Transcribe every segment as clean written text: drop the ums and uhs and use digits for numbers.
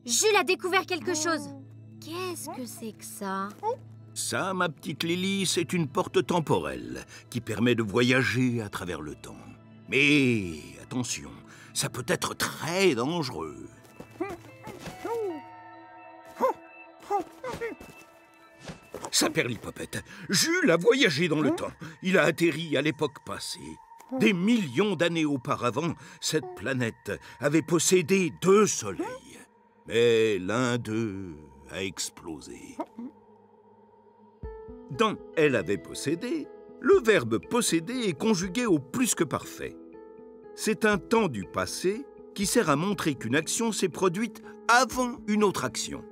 Jules a découvert quelque chose. Qu'est-ce que c'est que ça? Ça, ma petite Lily, c'est une porte temporelle qui permet de voyager à travers le temps. Mais attention, ça peut être très dangereux. Saperlipopette, Jules a voyagé dans le temps. Il a atterri à l'époque passée. Des millions d'années auparavant, cette planète avait possédé 2 soleils. Mais l'un d'eux a explosé. Dans « elle avait possédé », le verbe « posséder » est conjugué au plus que parfait. C'est un temps du passé qui sert à montrer qu'une action s'est produite avant une autre action.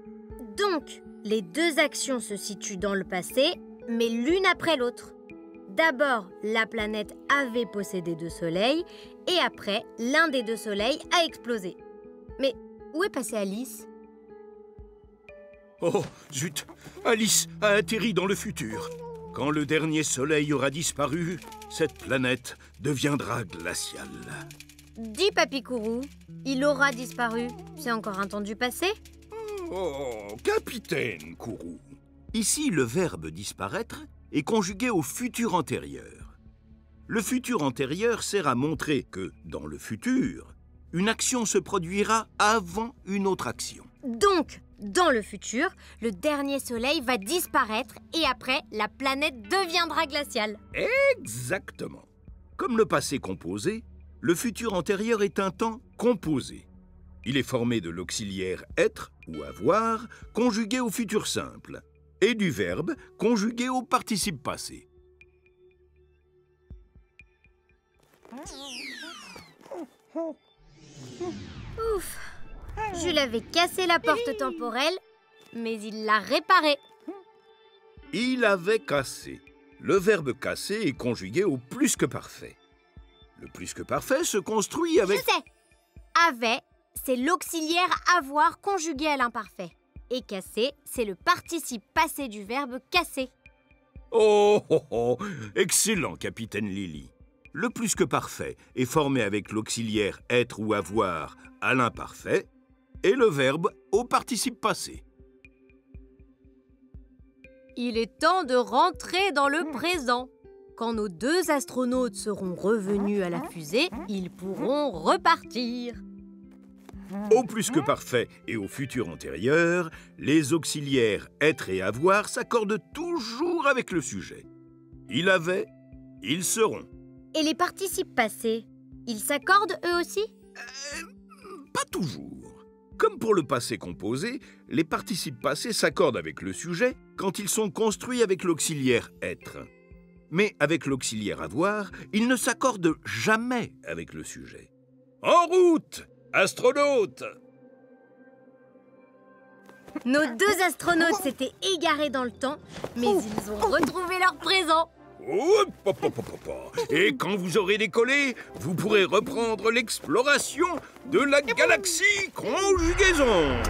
Donc, les 2 actions se situent dans le passé, mais l'une après l'autre. D'abord, la planète avait possédé 2 soleils, et après, l'un des 2 soleils a explosé. Mais où est passée Alice? Oh, zut! Alice a atterri dans le futur. Quand le dernier soleil aura disparu, cette planète deviendra glaciale. Dis, Papy Kourou, il aura disparu. C'est encore un temps du passé? Oh, capitaine Kourou. Ici, le verbe « disparaître » est conjugué au futur antérieur. Le futur antérieur sert à montrer que, dans le futur, une action se produira avant une autre action. Donc, dans le futur, le dernier soleil va disparaître et après, la planète deviendra glaciale. Exactement. Comme le passé composé, le futur antérieur est un temps composé. Il est formé de l'auxiliaire « être » ou « avoir » conjugué au futur simple et du verbe conjugué au participe passé. Ouf! Jules avait cassé la porte temporelle, mais il l'a réparée. Il avait cassé. Le verbe « casser » est conjugué au plus que parfait. Le plus que parfait se construit avec... Je sais! Avait, c'est l'auxiliaire avoir conjugué à l'imparfait. Et casser, c'est le participe passé du verbe casser. Oh, oh, oh! Excellent, capitaine Lily. Le plus que parfait est formé avec l'auxiliaire « être » ou « avoir » à l'imparfait et le verbe au participe passé. Il est temps de rentrer dans le présent. Quand nos 2 astronautes seront revenus à la fusée, ils pourront repartir. Au plus que parfait et au futur antérieur, les auxiliaires « être » et « avoir » s'accordent toujours avec le sujet. Il avait, ils seront. Et les participes passés, ils s'accordent eux aussi? Pas toujours. Comme pour le passé composé, les participes passés s'accordent avec le sujet quand ils sont construits avec l'auxiliaire « être ». Mais avec l'auxiliaire « avoir », ils ne s'accordent jamais avec le sujet. En route, astronautes! Nos 2 astronautes s'étaient égarés dans le temps, mais ils ont retrouvé leur présent. Et quand vous aurez décollé, vous pourrez reprendre l'exploration de la galaxie Conjugaison.